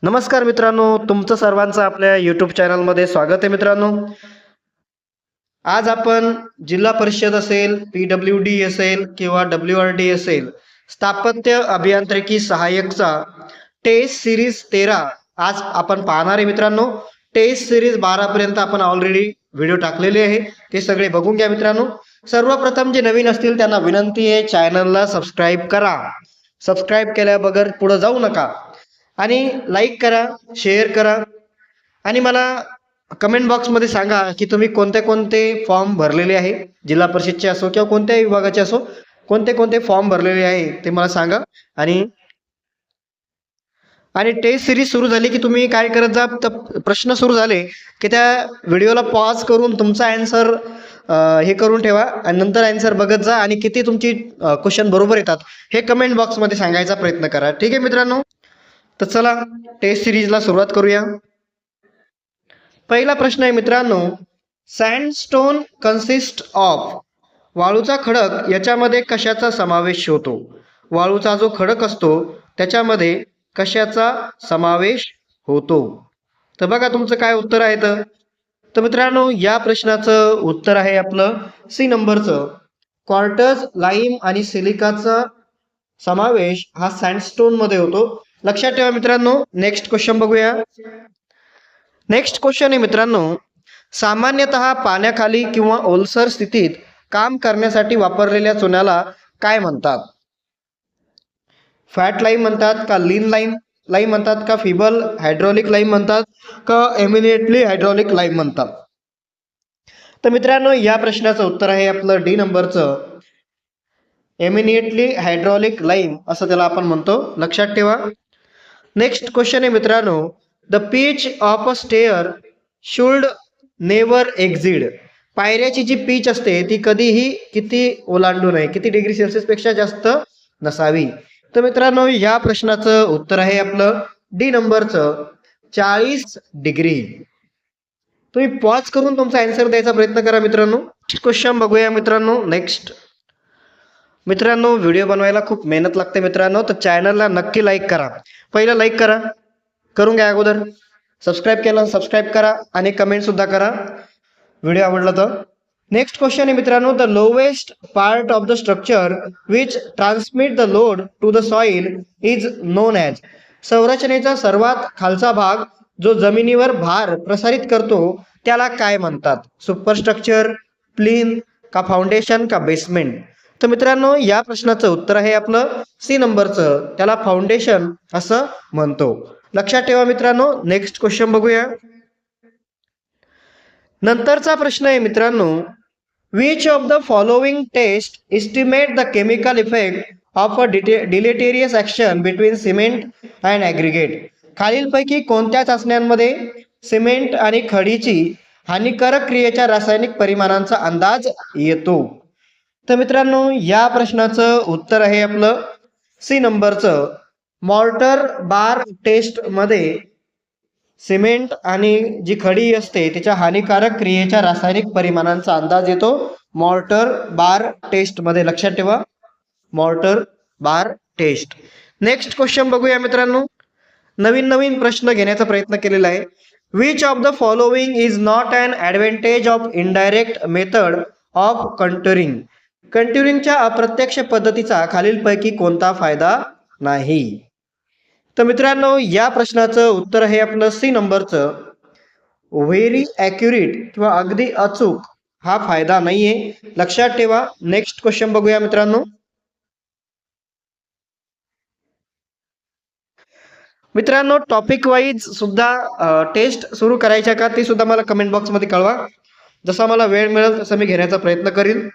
नमस्कार मित्रांनो, तुमचं सर्वांचं आपल्या यूट्यूब चॅनलमध्ये स्वागत आहे मित्रांनो. आज आपण जिल्हा परिषद असेल, PWD असेल किंवा WRD असेल, स्थापत्य अभियांत्रिकी सहाय्यकचा टेस्ट सिरीज 13 आज आपण पाहणार आहे मित्रांनो. टेस्ट सिरीज 12 पर्यंत आपण ऑलरेडी व्हिडिओ टाकलेले आहे, ते सगळे बघून घ्या मित्रांनो. सर्वप्रथम जे नवीन असतील त्यांना विनंती आहे, चॅनलला सबस्क्राईब करा. सबस्क्राईब केल्याबगैर पुढे जाऊ नका आणि लाईक करा, शेअर करा आणि मला कमेंट बॉक्समध्ये सांगा की तुम्ही कोणते कोणते फॉर्म भरलेले आहे, जिल्हा परिषदचे असो किंवा कोणत्याही विभागाचे असो, कोणते कोणते फॉर्म भरलेले आहे ते मला सांगा. आणि टेस्ट सिरीज सुरू झाली की तुम्ही काय करत जा, तर प्रश्न सुरू झाले की त्या व्हिडिओला पॉज करून तुमचा आन्सर हे करून ठेवा आणि नंतर आन्सर बघत जा आणि किती तुमची क्वेश्चन बरोबर येतात हे कमेंट बॉक्समध्ये सांगायचा प्रयत्न करा. ठीक आहे मित्रांनो, तर चला टेस्ट सिरीजला सुरुवात करूया. पहिला प्रश्न आहे मित्रांनो, सँडस्टोन कन्सिस्ट ऑफ, वाळूचा खडक याच्यामध्ये कशाचा समावेश होतो? वाळूचा जो खडक असतो त्याच्यामध्ये कशाचा समावेश होतो? तर बघा तुमचं काय उत्तर आहे. तर मित्रांनो या प्रश्नाचं उत्तर आहे आपलं सी नंबरचं, क्वार्टज, लाईम आणि सिलिकाचा समावेश हा सँडस्टोन मध्ये होतो. लक्षात ठेवा मित्रांनो. नेक्स्ट क्वेश्चन बघूया. नेक्स्ट क्वेश्चन आहे मित्रांनो, सामान्यतः पाण्याखाली किंवा ओलसर स्थितीत काम करण्यासाठी वापरलेल्या चुन्याला काय म्हणतात? फॅट लाईम म्हणतात का, लीन लाईम म्हणतात का, फिबल हायड्रॉलिक लाईम म्हणतात का, एमिनेटली हायड्रॉलिक लाईम म्हणतात? तर मित्रांनो या प्रश्नाचं उत्तर आहे आपलं डी नंबरचं, एमिनेटली हायड्रॉलिक लाईम असं त्याला आपण म्हणतो. लक्षात ठेवा. नेक्स्ट क्वेश्चन आहे मित्रांनो, the pitch of a stair should never exceed, पायऱ्याची जी पिच असते ती कधीही किती ओलांडू नये, किती डिग्री सेल्सिअस पेक्षा जास्त नसावी? तर मित्रांनो या प्रश्नाचं उत्तर आहे आपलं डी नंबरचं 40 डिग्री. तुम्ही पॉज करून तुमचा आन्सर द्यायचा प्रयत्न करा मित्रांनो. क्वेश्चन बघूया मित्रांनो. नेक्स्ट मित्रांनो, व्हिडिओ बनवायला खूप मेहनत लागते मित्रांनो, तर चॅनलला नक्की लाईक करा. पहिलं लाईक करून घ्या अगोदर. सबस्क्राईब केलं सबस्क्राईब करा आणि कमेंट सुद्धा करा व्हिडिओ आवडला तर. नेक्स्ट क्वेश्चन आहे मित्रांनो, the lowest part of the structure which transmit the load to the soil is known as, संरचनेचा सर्वात खालचा भाग जो जमिनीवर भार प्रसारित करतो त्याला काय म्हणतात? सुपरस्ट्रक्चर, प्लीन का, फाउंडेशन का, बेसमेंट? तर मित्रांनो या प्रश्नाचं उत्तर आहे आपलं सी नंबरचं, त्याला फाउंडेशन असं म्हणतो. लक्षात ठेवा मित्रांनो. नेक्स्ट क्वेश्चन बघूया. नंतरचा प्रश्न आहे मित्रांनो, which of the following test estimate the chemical effect of a deleterious action between cement and aggregate, खालीलपैकी कोणत्या चाचण्यांमध्ये सिमेंट आणि खडीची हानिकारक क्रियेच्या रासायनिक परिमाणांचा अंदाज येतो? तर मित्रांनो या प्रश्नाचं उत्तर आहे आपलं सी नंबरचं, मॉर्टर बार टेस्ट मध्ये सिमेंट आणि जी खडी असते त्याच्या हानिकारक क्रियेच्या रासायनिक परिमाणांचा अंदाज येतो मॉर्टर बार टेस्ट मध्ये. लक्षात ठेवा, mortar bar test. Next question बघूया मित्रांनो. नवीन प्रश्न घेण्याचा प्रयत्न केलेला आहे. Which of the following is not an advantage of indirect method of contouring, कंट्युरिंगच्या अप्रत्यक्ष पद्धतीचा खालीलपैकी कोणता फायदा नाही? तर मित्रांनो या प्रश्नाचं उत्तर आहे आपलं सी नंबरचं, व्हेरी ॲक्युरेट किंवा अगदी अचूक हा फायदा नाहीये. लक्षात ठेवा. नेक्स्ट क्वेश्चन बघूया मित्रांनो. मित्रांनो टॉपिक वाईज सुद्धा टेस्ट सुरू करायच्या का ते सुद्धा मला कमेंट बॉक्समध्ये कळवा. जसा मला वेळ मिळेल तसं मी घेण्याचा प्रयत्न करीन.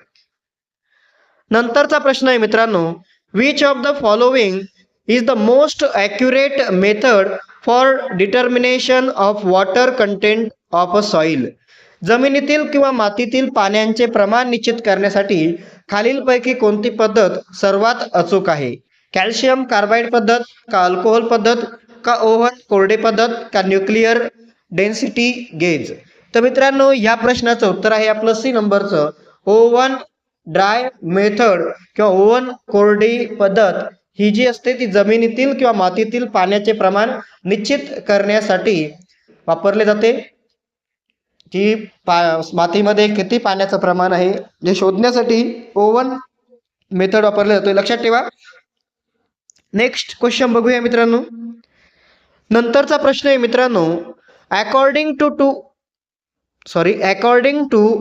नंतरचा प्रश्न आहे मित्रांनो, which of the following is the most accurate method for determination of water content of a soil, जमिनीतील किंवा मातीतील पाण्याचे प्रमाण निश्चित करण्यासाठी खालीलपैकी कोणती पद्धत सर्वात अचूक आहे? कॅल्शियम कार्बाइड पद्धत का, अल्कोहोल पद्धत का, ओव्हन कोरडे पद्धत का, न्यूक्लिअर डेन्सिटी गेज? तर मित्रांनो या प्रश्नाचं उत्तर आहे आपलं सी नंबरचं, ओव्हन ड्राय मेथड किंवा ओव्हन कोरडी पद्धत ही जी असते ती जमिनीतील किंवा मातीतील पाण्याचे प्रमाण निश्चित करण्यासाठी वापरले जाते. की मातीमध्ये किती पाण्याचं प्रमाण आहे हे शोधण्यासाठी ओवन मेथड वापरले जातो, लक्षात ठेवा. नेक्स्ट क्वेश्चन बघूया मित्रांनो. नंतरचा प्रश्न आहे मित्रांनो, according to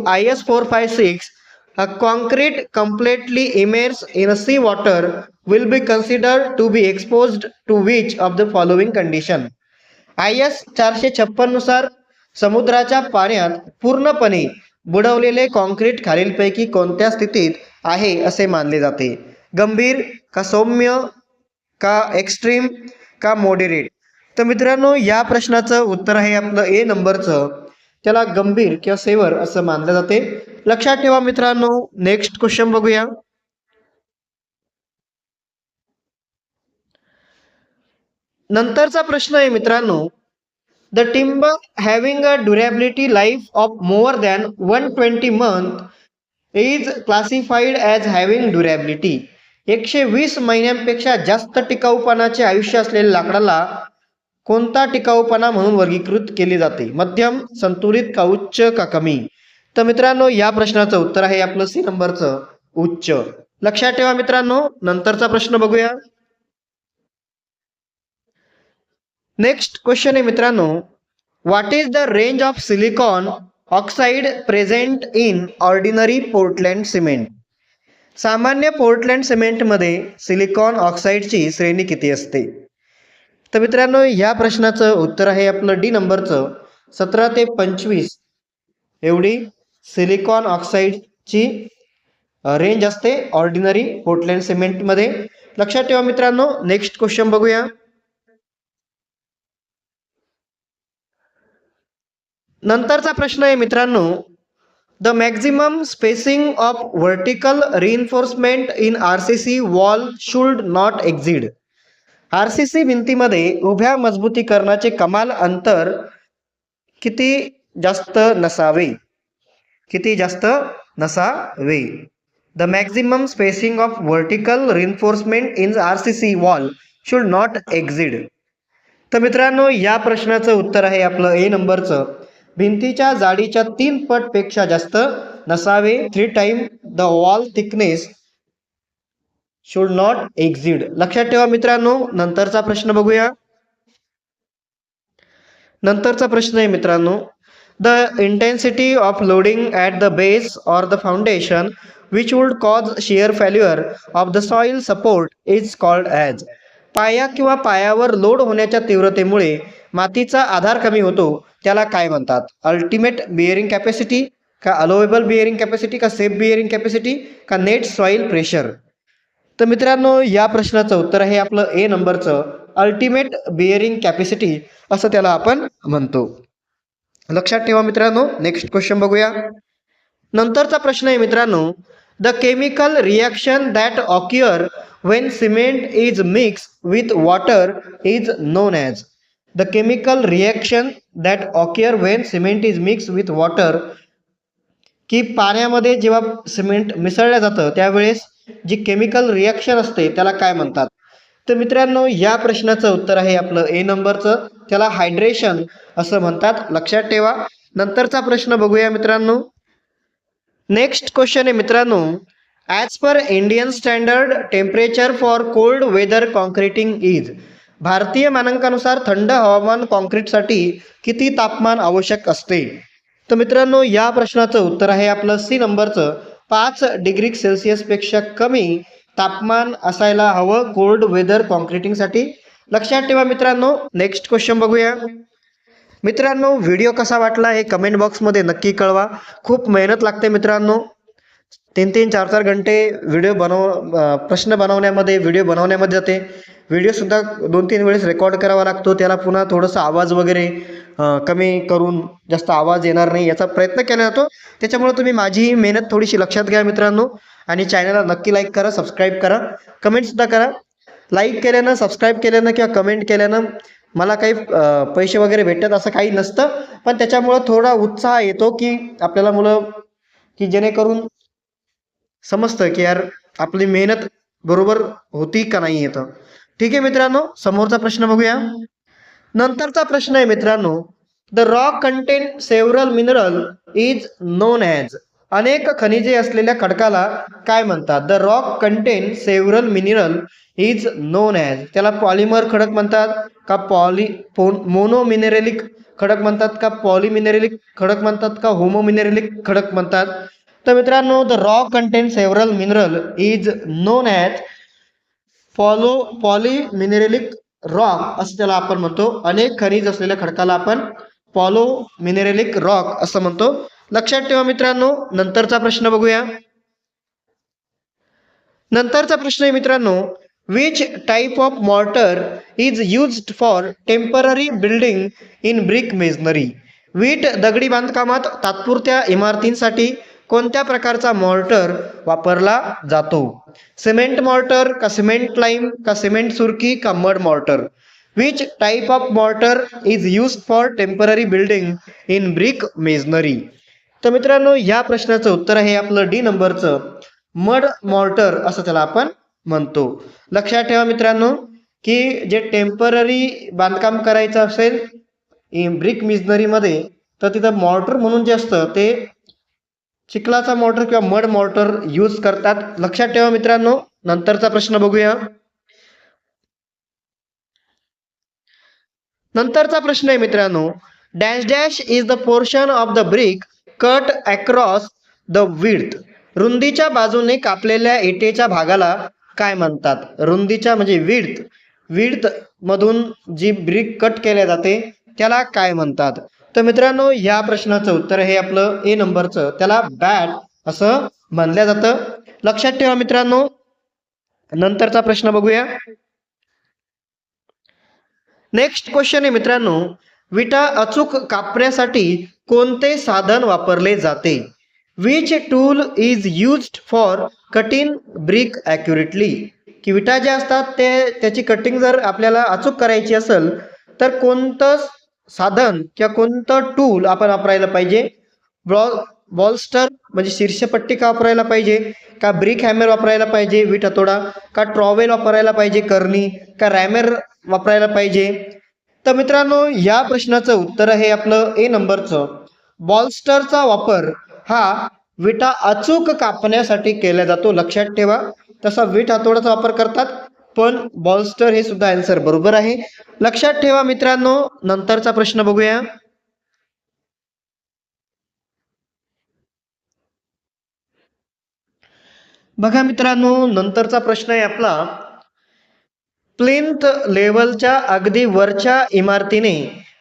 IS 456, a concrete completely immersed in a sea water will be considered to be exposed to which of the following condition? IS 456 नुसार समुद्राच्या पाण्यात पूर्णपणे बुडवलेले कॉन्क्रीट खालीलपैकी कोणत्या स्थितीत आहे असे मानले जाते? गंभीर का सौम्य का एक्स्ट्रीम का मॉडरेट? तर मित्रांनो या प्रश्नाचं उत्तर आहे आपलं ए नंबरचं, त्याला गंभीर किंवा सेवर असं मानलं जाते, लक्षात ठेवा मित्रांनो. नेक्स्ट क्वेश्चन बघूया. नंतरचा प्रश्न आहे मित्रांनो, the timber having a durability life of more than 120 month is classified as having durability. 120 महिन्यांपेक्षा जास्त टिकाऊपणाचे आयुष्य असलेल्या लाकडाला कोणता टिकाऊपणा म्हणून वर्गीकृत केले जाते? मध्यम, संतुलित का उच्च का कमी? तर मित्रांनो या प्रश्नाचं उत्तर आहे आपलं सी नंबरचं उच्च, लक्षात ठेवा मित्रांनो. नंतरचा प्रश्न बघूया. नेक्स्ट क्वेश्चन आहे मित्रांनो, what is the range of silicon oxide present in ordinary Portland cement? सामान्य पोर्टलँड सिमेंटमध्ये सिलिकॉन ऑक्साईडची श्रेणी किती असते? तर मित्रांनो या प्रश्नाचं उत्तर आहे आपलं डी नंबरचं 17 ते 25 एवढी सिलिकॉन ऑक्साईडची रेंज असते ऑर्डिनरी पोर्टलँड सिमेंटमध्ये, लक्षात ठेवा मित्रांनो. नेक्स्ट क्वेश्चन बघूया. नंतरचा प्रश्न आहे मित्रांनो, the maximum spacing of vertical reinforcement in RCC wall should not exceed. RCC भिंतीमध्ये उभ्या मजबूतीकरणाचे कमाल अंतर किती जास्त नसावे? किती जास्त नसावे? The maximum spacing of vertical reinforcement in RCC wall should not exceed. तर मित्रांनो या प्रश्नाचं उत्तर आहे आपलं ए नंबरचं, भिंतीच्या जाडीच्या 3 पट पेक्षा जास्त नसावे. 3 time the wall thickness should not exceed, लक्षात ठेवा मित्रांनो. नंतरचा प्रश्न बघूया. नंतरचा प्रश्न आहे मित्रांनो, the intensity of loading at the base or the foundation which would cause shear failure of the soil support is called as. पाया किंवा पायावर लोड होण्याच्या तीव्रतेमुळे मातीचा आधार कमी होतो, त्याला काय म्हणतात? अल्टिमेट बिअरिंग कॅपॅसिटी का अलोवेबल बिअरिंग कॅपॅसिटी का सेफ बिअरिंग कॅपॅसिटी का नेट सॉइल प्रेशर? तर मित्रांनो या प्रश्नाचं उत्तर आहे आपलं ए नंबरचं अल्टिमेट बिअरिंग कॅपॅसिटी असं त्याला आपण म्हणतो, लक्षात ठेवा मित्रांनो. नेक्स्ट क्वेश्चन बघूया. नंतरचा प्रश्न आहे मित्रांनो, the chemical reaction that occur when cement is mix with water is known as. The chemical reaction that occur when cement is mix with water, की पाण्यामध्ये जेव्हा सिमेंट मिसळलं जातं त्यावेळेस जी केमिकल रिॲक्शन असते त्याला काय म्हणतात? तर मित्रांनो या प्रश्नाचं उत्तर आहे आपलं ए नंबरचं, त्याला हायड्रेशन असं म्हणतात, लक्षात ठेवा. नंतरचा प्रश्न बघूया मित्रांनो. नेक्स्ट क्वेश्चन आहे मित्रांनो, as per Indian standard temperature for cold weather concreting is. भारतीय मानकानुसार थंड हवामान कॉन्क्रीटसाठी किती तापमान आवश्यक असते? तर मित्रांनो या प्रश्नाचं उत्तर आहे आपलं सी नंबरचं 5 डिग्री सेल्सिअसपेक्षा कमी तापमान असायला हवं कोल्ड वेदर कॉन्क्रिटिंगसाठी, लक्षात ठेवा मित्रांनो. नेक्स्ट क्वेश्चन बघूया. मित्रांनो व्हिडिओ कसा वाटला हे कमेंट बॉक्समध्ये नक्की कळवा. खूप मेहनत लागते मित्रांनो, 3-3, 4-4 घंटे प्रश्न बनवण्यामध्ये व्हिडिओ बनवण्यामध्ये जाते. व्हिडिओसुद्धा 2-3 वेळेस रेकॉर्ड करावा लागतो, त्याला पुन्हा थोडंसं आवाज वगैरे कमी करून जास्त आवाज येणार नाही याचा प्रयत्न केला जातो. त्याच्यामुळे तुम्ही माझी मेहनत थोडीशी लक्षात घ्या मित्रांनो, आणि चॅनलला नक्की लाईक करा, सबस्क्राईब करा, कमेंटसुद्धा करा. लाईक केल्यानं, सबस्क्राईब केल्यानं किंवा कमेंट केल्यानं मला काही पैसे वगैरे भेटतात असं काही नसतं, पण त्याच्यामुळं थोडा उत्साह येतो की आपल्याला की जेणेकरून समजतं की यार आपली मेहनत बरोबर होती का नाही येतं. ठीक आहे मित्रांनो, समोरचा प्रश्न बघूया. नंतरचा प्रश्न आहे मित्रांनो, the rock contain several mineral is known as. अनेक खनिजे असलेल्या खडकाला काय म्हणतात? The rock contain several mineral is known as. त्याला पॉलिमर खडक म्हणतात का मोनो मिनरेलिक खडक म्हणतात का पॉलिमिनरेलिक खडक म्हणतात का होमो मिनरेलिक खडक म्हणतात? तर मित्रांनो, the rock contain several mineral is known as polymineralic rock असं त्याला आपण म्हणतो. अनेक खनिज असलेल्या खडकाला आपण मिनरेलिक रॉक असं म्हणतो. लक्षात ठेवा मित्रांनो. नंतरचा प्रश्न बघूया. नंतरचा प्रश्न आहे मित्रांनो, which type of mortar is used for temporary building in brick masonry. वीट दगडी बांधकामात तात्पुरत्या इमारतींसाठी कोणत्या प्रकारचा मॉर्टर वापरला जातो? सिमेंट मॉर्टर का सिमेंट लाईम का सिमेंट सुरकी का mud mortar? Which type of mortar is used for temporary building in brick masonry. तर मित्रांनो, या प्रश्नाचं उत्तर आहे आपलं डी नंबरचं मड मॉर्टर असं त्याला आपण म्हणतो. लक्षात ठेवा मित्रांनो, की जे टेम्पररी बांधकाम करायचं असेल ब्रिक मिशनरीमध्ये तर तिथं मॉर्टर म्हणून जे असतं ते चिखलाचा मॉर्टर किंवा मड मॉर्टर यूज करतात. लक्षात ठेवा मित्रांनो. नंतरचा प्रश्न बघूया. नंतरचा प्रश्न आहे मित्रांनो, dash dash is the portion of the brick cut across the width. रुंदीच्या बाजूने कापलेल्या इटेच्या भागाला काय म्हणतात? रुंदीच्या म्हणजे विड्थ मधून जी ब्रिक कट केल्या जाते त्याला काय म्हणतात? तर मित्रांनो, या प्रश्नाचं उत्तर हे आपलं ए नंबरचं, त्याला बॅट असं म्हणलं जातं. लक्षात ठेवा मित्रांनो. नंतरचा प्रश्न बघूया. नेक्स्ट क्वेश्चन आहे मित्रांनो, विटा अचूक कापण्यासाठी कोणते साधन वापरले जाते? Which tool is used for cutting brick accurately. की विटा ज्या असतात त्याची कटिंग जर आपल्याला अचूक करायची असेल तर कोणतं साधन किंवा कोणतं टूल आपण वापरायला पाहिजे? बॉलस्टर म्हणजे शीर्षपट्टी का वापरायला पाहिजे, का ब्रिक हॅमर वापरायला पाहिजे विट हातोडा, का ट्रॉवेल वापरायला पाहिजे करणी, का रॅमर वापरायला पाहिजे? तर मित्रांनो, या प्रश्नाचं उत्तर आहे आपलं ए नंबरचं बॉलस्टरचा वापर हा विटा अचूक कापण्यासाठी केला जातो. लक्षात ठेवा. तसा विट हातोडाचा वापर करतात पण बॉलस्टर हे सुद्धा आन्सर बरोबर आहे. लक्षात ठेवा मित्रांनो. नंतरचा प्रश्न बघूया. बघा मित्रांनो, नंतरचा प्रश्न आहे आपला, प्लिंथ लेवलच्या अगदी वरच्या इमारतीने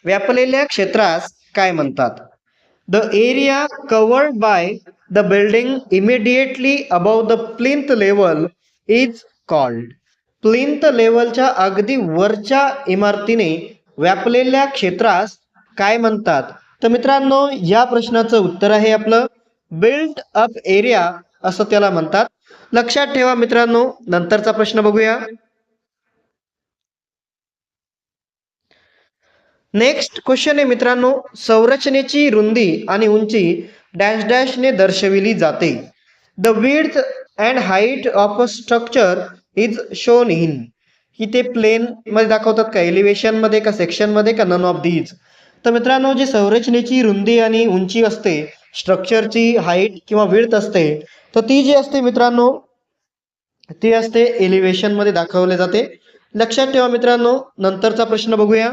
व्यापलेल्या क्षेत्रास काय म्हणतात? The area covered by the building immediately above the plinth level is called. Plinth लेवलच्या अगदी वरच्या इमारतीने व्यापलेल्या क्षेत्रास काय म्हणतात? तर मित्रांनो, या प्रश्नाचं उत्तर आहे आपलं बिल्ट अप एरिया असं त्याला म्हणतात. लक्षात ठेवा मित्रांनो. नंतरचा प्रश्न बघूया. नेक्स्ट क्वेश्चन आहे मित्रांनो, संरचनेची रुंदी आणि उंची डॅश डॅशने दर्शविली जाते. The width and height of a structure is shown in. की ते प्लेन मध्ये दाखवतात का, एलिव्हेशन मध्ये का सेक्शन मध्ये का नन ऑफ दीज? तर मित्रांनो, जी संरचनेची रुंदी आणि उंची असते, स्ट्रक्चरची हाईट किंवा विड्थ असते, तर ती जी असते मित्रांनो ती असते एलिव्हेशन मध्ये दाखवले जाते. लक्षात ठेवा मित्रांनो. नंतरचा प्रश्न बघूया.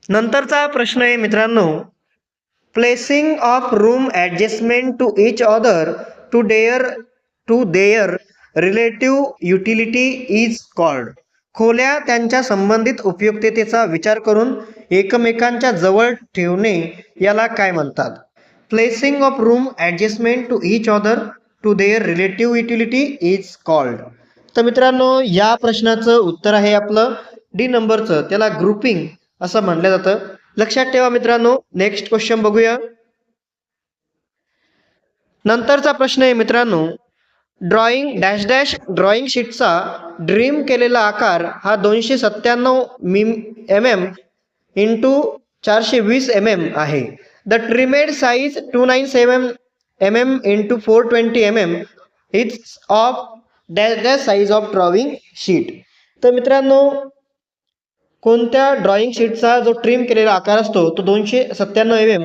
नंतरचा प्रश्न आहे मित्रांनो, placing of room adjustment to each other to their relative utility is called. खोल्या त्यांच्या संबंधित उपयुक्ततेचा विचार करून एकमेकांच्या जवळ ठेवणे याला काय म्हणतात? Placing of room adjustment to each other to their relative utility is called. तर मित्रांनो, या प्रश्नाचं उत्तर आहे आपलं डी नंबरचं, त्याला ग्रुपिंग असं म्हणलं जातं. लक्षात ठेवा मित्रांनो. नेक्स्ट क्वेश्चन बघूया. नंतरचा प्रश्न आहे मित्रांनो, ड्रॉइंग डॅश डॅश ड्रॉइंग शीटचा ड्रीम केलेला आकार हा 297 mm इंटू 420 mm आहे. The trimmed size 297 mm into 420 mm it's of the size of drawing sheet. तर मित्रांनो कोणत्या ड्रॉइंग शीटचा जो ट्रिम केलेला आकार असतो तो 297 mm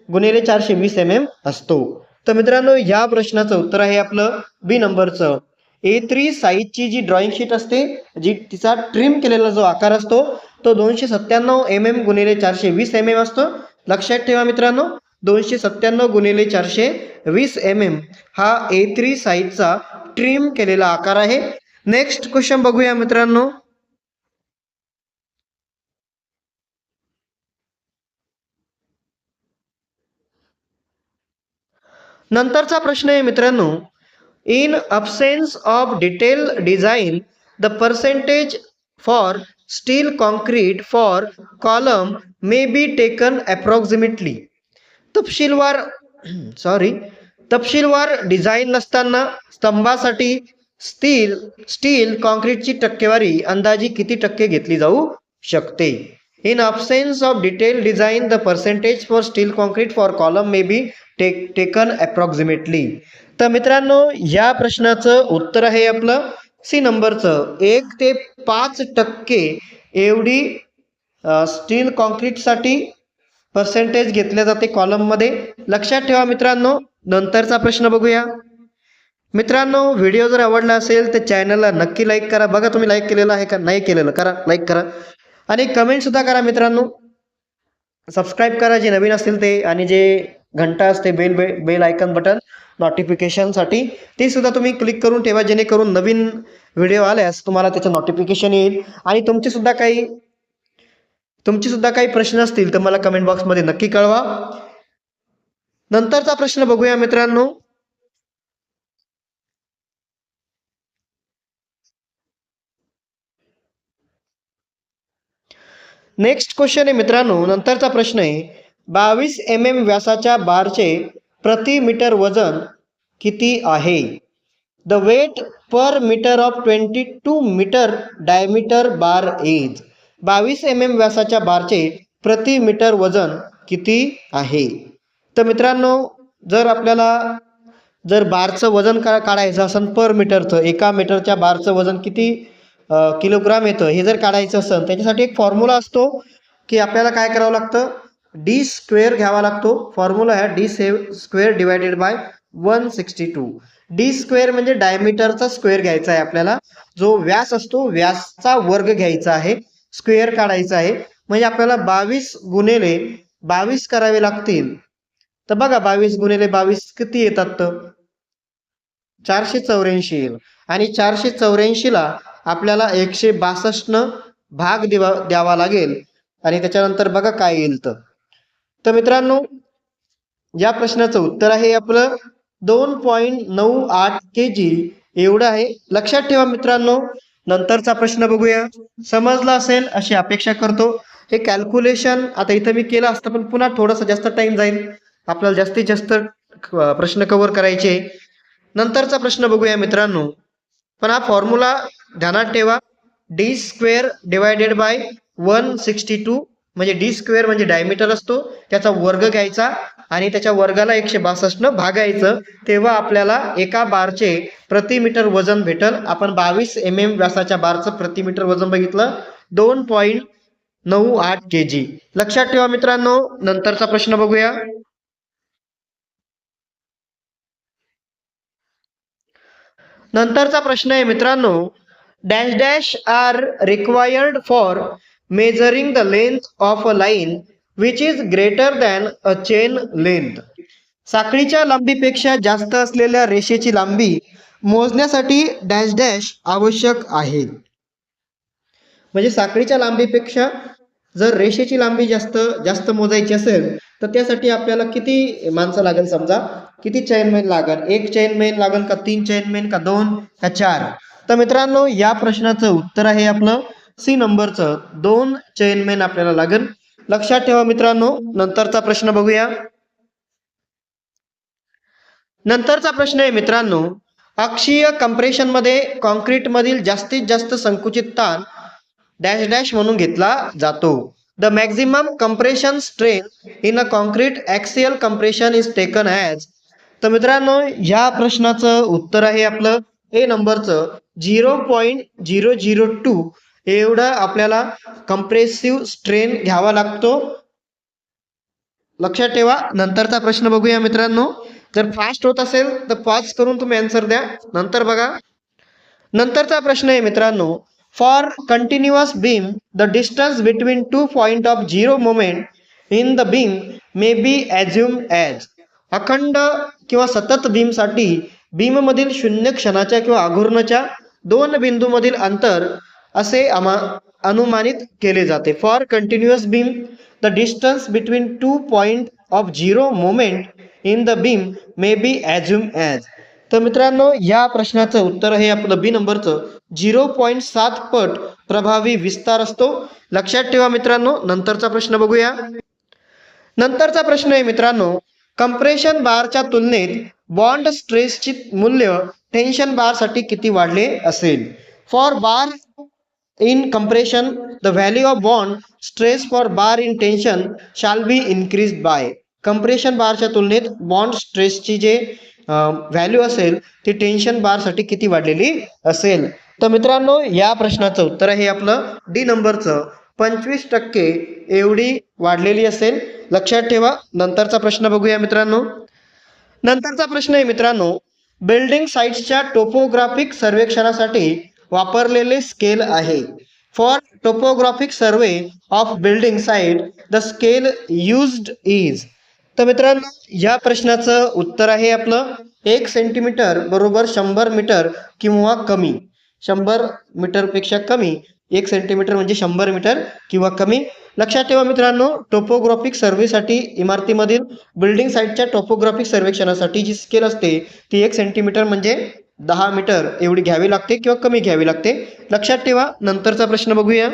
गुणिले 420 mm असतो. तर मित्रांनो या प्रश्नाचं उत्तर आहे आपलं बी नंबरचं. A3 साईजची जी ड्रॉइंग शीट असते जी तिचा ट्रिम केलेला जो आकार असतो तो 297 mm गुणिले 420 mm असतो. लक्षात ठेवा मित्रांनो 297 गुणिले 420 mm हा A3 साईजचा ट्रिम केलेला आकार आहे. नेक्स्ट क्वेश्चन बघूया मित्रांनो. नंतरचा प्रश्न आहे मित्रांनो, in absence of detail design the percentage for steel concrete for column may be taken approximately. तपशीलवार डिझाईन नसताना स्तंभासाठी स्टील कॉन्क्रीटची टक्केवारी अंदाजे किती टक्के घेतली जाऊ शकते. In absence of detail design the percentage for steel concrete for column may be taken approximately. तर मित्रांनो या प्रश्नाचं उत्तर आहे आपलं सी नंबरचं 1 ते 5% एवढी स्टील कॉन्क्रीटसाठी पर्सेंटेज घेतले जाते कॉलममध्ये. लक्षात ठेवा मित्रांनो. नंतरचा प्रश्न बघूया मित्रांनो. व्हिडिओ जर आवडला असेल तर चॅनलला नक्की लाईक करा. बघा तुम्ही लाईक केलेलं आहे का नाही केलेलं, करा लाईक करा आणि कमेंट सुद्धा करा मित्रांनो. सबस्क्राईब करा जे नवीन असतील ते, आणि जे घंटा असते बेल आयकॉन बटन नोटिफिकेशनसाठी ते सुद्धा तुम्ही क्लिक करून ठेवा, जेणेकरून नवीन व्हिडिओ आल्यास तुम्हाला त्याचं नोटिफिकेशन येईल. आणि तुमचे सुद्धा काही प्रश्न असतील तर मला कमेंट बॉक्समध्ये नक्की कळवा. नंतरचा प्रश्न बघूया मित्रांनो. नेक्स्ट क्वेश्चन आहे मित्रांनो. नंतरचा प्रश्न आहे 22 mm व्यासाच्या बारचे प्रति मीटर वजन किती आहे. The weight per metre of 22 metre diameter bar is. 22 mm व्यासाच्या बारचे प्रति मीटर वजन किती आहे. तर मित्रांनो जर बारचं वजन काढायचं असेल पर मीटरचं, एका मीटरच्या बारचं वजन किती किलोग्राम येतं हे जर काढायचं असेल त्याच्यासाठी एक फॉर्म्युला असतो की आपल्याला काय करावं लागतं, डी स्क्वेअर घ्यावा लागतो. फॉर्म्युला आहे D square divided by 162. D square म्हणजे डायमीटरचा स्क्वेअर घ्यायचा आहे आपल्याला. जो व्यास असतो व्यासचा वर्ग घ्यायचा आहे, स्क्वेअर काढायचा आहे. म्हणजे आपल्याला 22 गुणिले 22 करावे लागतील. तर बघा 22 गुणिले 22 किती येतात, तर 484 येईल. आणि 484ला आपल्याला 162 भाग द्यावा लागेल. आणि त्याच्यानंतर बघा काय येईल. तर मित्रांनो या प्रश्नाचं उत्तर आहे आपलं 2.98 kg एवढं आहे. लक्षात ठेवा मित्रांनो. नंतरचा प्रश्न बघूया. समजला असेल अशी अपेक्षा करतो. हे कॅल्क्युलेशन आता इथं मी केलं असतं पण पुन्हा थोडंसं जास्त टाइम जाईल, आपल्याला जास्तीत जास्त प्रश्न कव्हर करायचे. नंतरचा प्रश्न बघूया मित्रांनो. पण हा फॉर्म्युला ध्यानात ठेवा, डी स्क्वेअर डिवायडेड बाय 162. म्हणजे डी स्क्वेअर म्हणजे डायमीटर असतो, त्याचा वर्ग घ्यायचा आणि त्याच्या वर्गाला 162 भागायचं, तेव्हा आपल्याला एका बारचे प्रति मीटर वजन भेटल. आपण 22 mm व्यासाच्या बारचं प्रति मीटर वजन बघितलं 2.98 kg. लक्षात ठेवा मित्रांनो. नंतरचा प्रश्न बघूया. नंतरचा प्रश्न आहे मित्रांनो, dash dash are required for measuring the length of a line which is greater than a chain length. साखळीच्या लांबीपेक्षा जास्त असलेल्या रेषेची लांबी मोजण्यासाठी डॅश डॅश आवश्यक आहे. म्हणजे साखळीच्या लांबीपेक्षा जर रेषेची लांबी जास्त मोजायची असेल तर त्यासाठी आपल्याला किती माणसं लागेल, समजा किती चेनमेन लागेल, 1 चेनमेन लागेल का 3 चेनमेन का 2 का 4. तर मित्रांनो या प्रश्नाचं उत्तर आहे आपलं सी नंबरचं 2 चेनमेन आपल्याला लागेल. लक्षात ठेवा मित्रांनो. नंतरचा प्रश्न बघूया. नंतरचा प्रश्न आहे मित्रांनो, अक्षीय कंप्रेशन मध्ये कॉन्क्रीट मधील जास्तीत जास्त संकुचित ताण डॅश डॅश म्हणून घेतला जातो. The maximum compression strength in a concrete axial compression is taken as. तर मित्रांनो या प्रश्नाचं उत्तर आहे आपलं ए नंबरचं 0.002 एवढा आपल्याला कंप्रेसिव्ह स्ट्रेन घ्यावा लागतो. लक्षात ठेवा. नंतरचा प्रश्न बघूया मित्रांनो. जर फास्ट होत असेल तर पॉज करून तुम्ही आन्सर द्या, नंतर बघा. नंतरचा प्रश्न आहे मित्रांनो, for continuous beam the distance between 2 point of zero moment in the beam may be assume as. अखंड किंवा सतत बीमसाठी बीममधील शून्य क्षणाच्या किंवा आघूर्णच्या दोन बिंदूमधील अंतर असे अनुमानित केले जाते. For continuous beam the distance between 2 point of zero moment in the beam may be assume as. तर मित्रांनो या प्रश्नाचं उत्तर आहे आपलं बी नंबरचं 0.7 पट प्रभावी विस्तार असतो. लक्षात ठेवा मित्रांनो. नंतरचा प्रश्न बघूया. नंतरचा प्रश्न आहे मित्रांनो, कंप्रेशन बारच्या तुलनेत बॉन्ड स्ट्रेसची मूल्य टेन्शन बारसाठी किती वाढले असेल. For bar in compression the value of bond stress for bar in tension shall be increase bye. Compression बारच्या तुलनेत बॉन्ड स्ट्रेसची जे व्हॅल्यू असेल ती टेन्शन बारसाठी किती वाढलेली असेल. तर मित्रांनो या प्रश्नाचं उत्तर आहे आपलं डी नंबरचं 25% एवढी वाढलेली असेल. लक्षात ठेवा. नंतरचा प्रश्न बघूया मित्रांनो. नंतरचा प्रश्न आहे मित्रांनो, बिल्डिंग साइट्सच्या टोपोग्राफिक सर्वेक्षणासाठी वापरलेले स्केल आहे. For topographic survey of building site the scale used is. तर मित्रांनो या प्रश्नाचं उत्तर आहे आपलं 1 सेंटीमीटर बरोबर 100 मीटर किंवा कमी. 100 मीटरपेक्षा कमी 1 सेंटीमीटर म्हणजे 100 मीटर किंवा कमी. लक्षात ठेवा मित्रांनो, टोपोग्राफिक सर्वेसाठी इमारतीमधील बिल्डिंग साइटच्या टोपोग्राफिक सर्वेक्षणासाठी जी स्केल असते ती 1 सेंटीमीटर म्हणजे 10 मीटर एवढी घ्यावी लागते किंवा कमी घ्यावी लागते. लक्षात ठेवा. नंतरचा प्रश्न बघूया.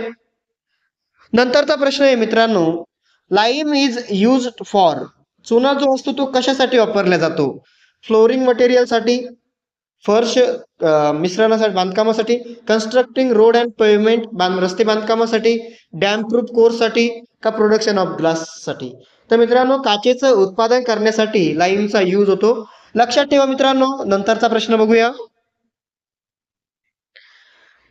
नंतरचा प्रश्न आहे मित्रांनो, लाईम इज यूज्ड फॉर. चुना जो असतो तो कशासाठी वापरला जातो. फ्लोरिंग मटेरियलसाठी, फर्श मिश्रणासाठी बांधकामासाठी, कन्स्ट्रक्टिंग रोड अँड पेव्हमेंट रस्ते बांधकामासाठी, डॅम प्रूफ कोर्ससाठी का प्रोडक्शन ऑफ ग्लाससाठी. तर मित्रांनो काचेचं उत्पादन करण्यासाठी लाईमचा यूज होतो. लक्षात ठेवा मित्रांनो. नंतरचा प्रश्न बघूया.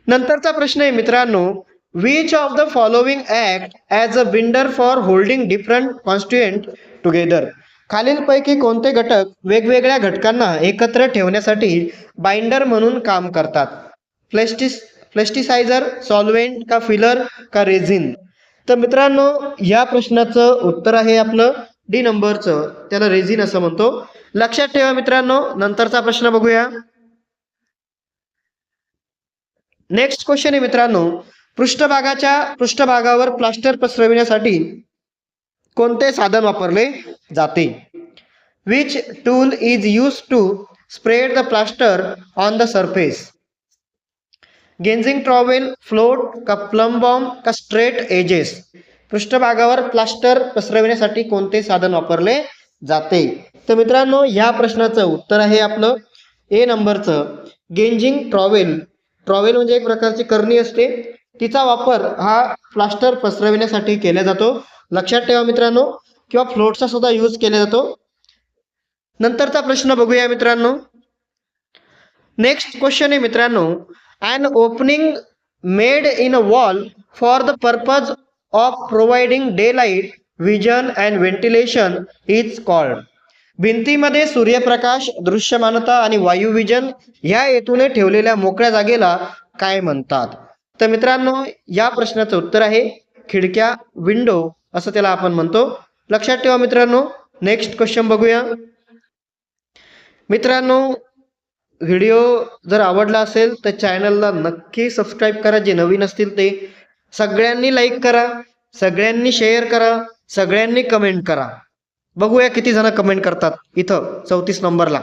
नंतरचा प्रश्न आहे मित्रांनो, which of the following act as a binder for holding different constituent together. खालीलपैकी कोणते घटक वेगवेगळ्या घटकांना एकत्र ठेवण्यासाठी बाइंडर म्हणून काम करतात. प्लेस्टिसायझर, सॉल्व्हेंट का फिलर का रेझिन. तर मित्रांनो या प्रश्नाचं उत्तर आहे आपलं डी नंबरचं, त्याला रेझिन असं म्हणतो. लक्षात ठेवा मित्रांनो. नंतरचा प्रश्न बघूया. नेक्स्ट क्वेश्चन आहे मित्रांनो, पृष्ठभागावर प्लास्टर पसरविण्यासाठी कोणते साधन वापरले जाते. Which tool is use to spread the plaster on the surface. Gauging trowel, float का प्लम बॉम्ब का स्ट्रेट एजेस. पृष्ठभागावर प्लास्टर पसरविण्यासाठी कोणते साधन वापरले जाते. तर मित्रांनो या प्रश्नाचं उत्तर आहे आपलं ए नंबरचं गेंजिंग ट्रॉवेल. ट्रॉवेल म्हणजे एक प्रकारची करणी असते, तिचा वापर हा प्लास्टर पसरविण्यासाठी केला जातो. लक्षात ठेवा मित्रांनो. किंवा फ्लोटचा सुद्धा यूज केला जातो. नंतरचा प्रश्न बघूया मित्रांनो. नेक्स्ट क्वेश्चन आहे मित्रांनो, an opening made in a wall for the purpose of providing daylight, vision and ventilation is called. भिंतीमध्ये सूर्यप्रकाश, दृश्यमानता आणि वायू विजन ह्या हेतूने ठेवलेल्या मोकळ्या जागेला काय म्हणतात. तर मित्रांनो या प्रश्नाचं उत्तर आहे खिडक्या, विंडो असं त्याला आपण म्हणतो. लक्षात ठेवा मित्रांनो. नेक्स्ट क्वेश्चन बघूया मित्रांनो. व्हिडिओ जर आवडला असेल तर चॅनलला नक्की सबस्क्राईब करा. जे नवीन असतील ते सगळ्यांनी लाईक करा, सगळ्यांनी शेअर करा, सगळ्यांनी कमेंट करा. बघूया किती जण कमेंट करतात इथं 34 नंबरला.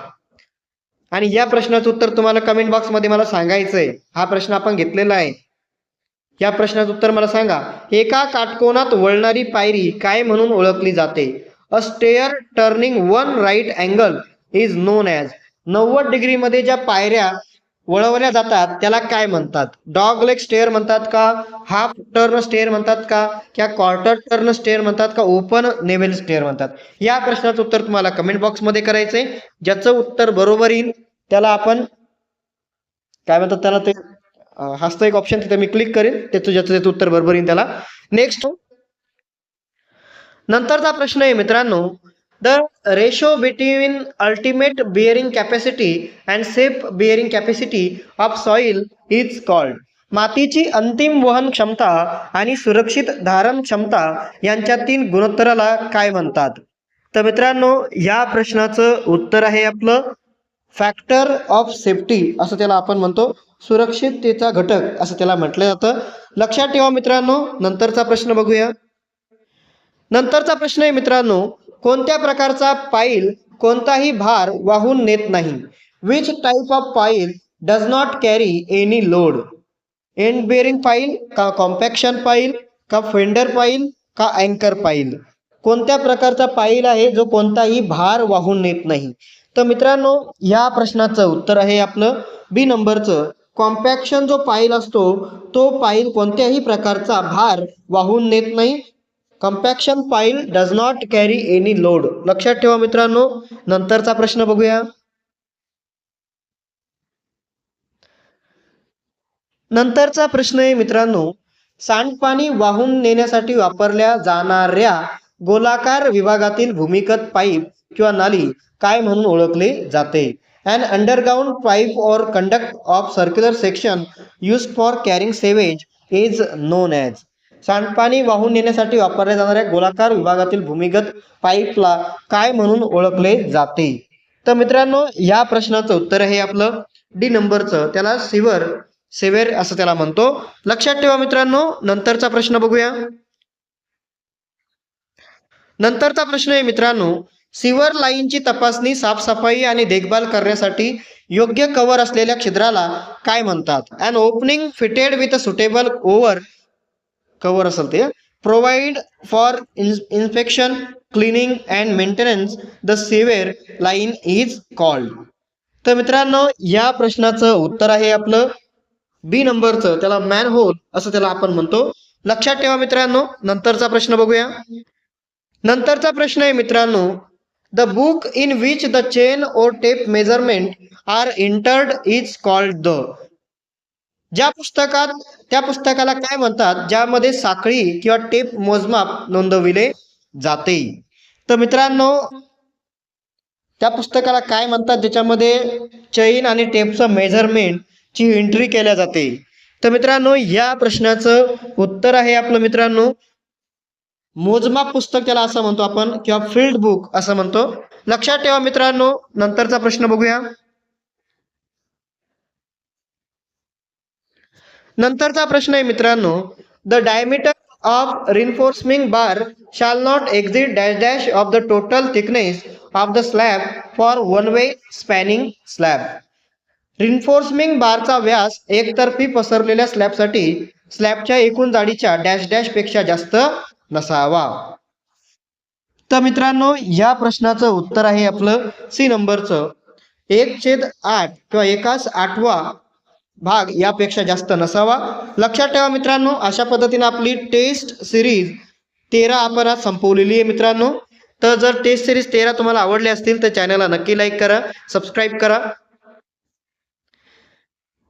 आणि या प्रश्नाचं उत्तर तुम्हाला कमेंट बॉक्समध्ये मला सांगायचंय. हा प्रश्न आपण घेतलेला आहे. या प्रश्नाचं उत्तर मला सांगा. एका काटकोनात वळणारी पायरी काय म्हणून ओळखली जाते. A stair turning 1 right angle is known as. 90 डिग्रीमध्ये ज्या पायऱ्या वळवल्या जातात त्याला काय म्हणतात? डॉग लेग स्टेअर म्हणतात का, हाफ टर्न स्टेअर म्हणतात का, किंवा क्वार्टर टर्न स्टेअर म्हणतात का, ओपन नेव्हल स्टेअर म्हणतात? या प्रश्नाचं उत्तर तुम्हाला कमेंट बॉक्समध्ये करायचंय. ज्याचं उत्तर बरोबर येईल त्याला आपण काय म्हणतात, त्याला ते हसतं एक ऑप्शन तिथे मी क्लिक करेन, ज्याचं उत्तर बरोबर येईल त्याला. नेक्स्ट नंतरचा प्रश्न आहे मित्रांनो, the ratio between ultimate bearing capacity and safe bearing capacity of soil is called. मातीची अंतिम वहन क्षमता आणि सुरक्षित धारण क्षमता यांच्यातील गुणोत्तराला काय म्हणतात? तर मित्रांनो या प्रश्नाचं उत्तर आहे आपलं फॅक्टर ऑफ सेफ्टी असं त्याला आपण म्हणतो. सुरक्षिततेचा घटक असं त्याला म्हटलं जातं. लक्षात ठेवा मित्रांनो. नंतरचा प्रश्न बघूया. नंतरचा प्रश्न आहे मित्रांनो, कोणत्या प्रकारचा पाईल कोणताही भार वाहून नेत नाही? विच टाईप ऑफ पाईल does not carry any load? End bearing पाईल का, कॉम्पॅक्शन पाईल का, फेंडर पाईल का, अँकर पाईल? कोणत्या प्रकारचा पाईल आहे जो कोणताही भार वाहून नेत नाही? तर मित्रांनो या प्रश्नाचं उत्तर आहे आपलं बी नंबरचं. कॉम्पॅक्शन जो पाईल असतो तो पाईल कोणत्याही प्रकारचा भार वाहून नेत नाही. कॉम्पॅक्शन पाईल does not carry any load. लक्षात ठेवा मित्रांनो. नंतरचा प्रश्न बघूया. नंतरचा प्रश्न आहे मित्रांनो, सांडपाणी वाहून नेण्यासाठी वापरल्या जाणाऱ्या गोलाकार विभागातील भूमिगत पाईप किंवा नाली काय म्हणून ओळखले जाते? An underground pipe or conduct of circular section used for carrying sewage is known as. सांडपाणी वाहून नेण्यासाठी वापरल्या जाणाऱ्या गोलाकार विभागातील भूमिगत पाईपला काय म्हणून ओळखले जाते? तर मित्रांनो या प्रश्नाचं उत्तर आहे आपलं डी नंबरचं, त्याला सेवेर असं त्याला म्हणतो. लक्षात ठेवा मित्रांनो. नंतरचा प्रश्न बघूया. नंतरचा प्रश्न आहे मित्रांनो, सिवर लाईनची तपासणी, साफसफाई आणि देखभाल करण्यासाठी योग्य कव्हर असलेल्या छिद्राला काय म्हणतात? An opening fitted with a suitable over cover असेल ते provide for inspection, cleaning and maintenance the sewer line is called. तर मित्रांनो या प्रश्नाचं उत्तर आहे आपलं बी नंबरचं, त्याला मॅन होल असं त्याला आपण म्हणतो. लक्षात ठेवा मित्रांनो. नंतरचा प्रश्न बघूया. नंतरचा प्रश्न आहे मित्रांनो, the book in which the chain or tape measurement are entered is called the. त्या पुस्तकाला काय म्हणतात ज्यामध्ये साखळी किंवा टेप मोजमाप नोंदविले जाते? तर मित्रांनो त्या पुस्तकाला काय म्हणतात ज्याच्यामध्ये चेन आणि टेपचं मेजरमेंट ची एंट्री केल्या जाते? तर मित्रांनो या प्रश्नाचं उत्तर आहे आपलं मित्रांनो मोजमाप पुस्तक त्याला असं म्हणतो आपण, किंवा फील्ड बुक असं म्हणतो. लक्षात ठेवा मित्रांनो. नंतरचा प्रश्न बघूया. नंतरचा प्रश्न आहे मित्रांनो, the diameter of reinforcement bar shall not exceed dash dash of the total thickness of the slab for one way spanning slab. Reinforcement बारचा व्यास एकतर्फी पसरलेल्या स्लॅबसाठी स्लॅबच्या एकूण जाडीच्या डॅश डॅश पेक्षा जास्त नसावा. तर मित्रांनो या प्रश्नाचं उत्तर आहे आपलं सी नंबरचं 1/8 किंवा 1/8 भाग यापेक्षा जास्त नसावा. लक्षात ठेवा मित्रांनो. अशा पद्धतीने आपली टेस्ट सिरीज 13 आपण आज संपवलेली आहे मित्रांनो. तर जर टेस्ट सिरीज 13 तुम्हाला आवडले असतील तर चॅनलला नक्की लाईक करा, सबस्क्राईब करा.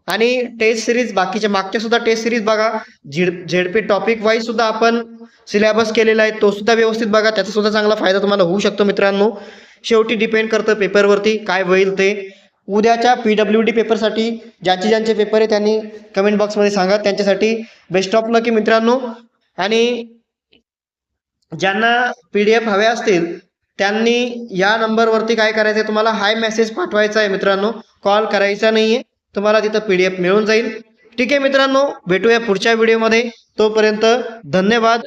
आणि टेस्ट सिरीज बाकीच्या मागच्या सुद्धा टेस्ट सिरीज बघा. झेडपी टॉपिक वाईज सुद्धा आपण सिलेबस केलेला आहे, तो सुद्धा व्यवस्थित बघा. त्याचा सुद्धा चांगला फायदा तुम्हाला होऊ शकतो मित्रांनो. शेवटी डिपेंड करतं पेपरवरती काय होईल ते. उद्याच्या PWD पेपरसाठी ज्यांचे पेपर आहे त्यांनी कमेंट बॉक्समध्ये सांगा, त्यांच्यासाठी बेस्ट ऑफ लक मित्रांनो. आणि ज्यांना PDF हव्या असतील त्यांनी या नंबरवरती काय करायचं आहे, तुम्हाला हाय मेसेज पाठवायचा आहे मित्रांनो, कॉल करायचा नाहीये. तुम्हाला तिथं PDF मिळून जाईल. ठीक आहे मित्रांनो, भेटूया पुढच्या व्हिडिओमध्ये. तोपर्यंत धन्यवाद.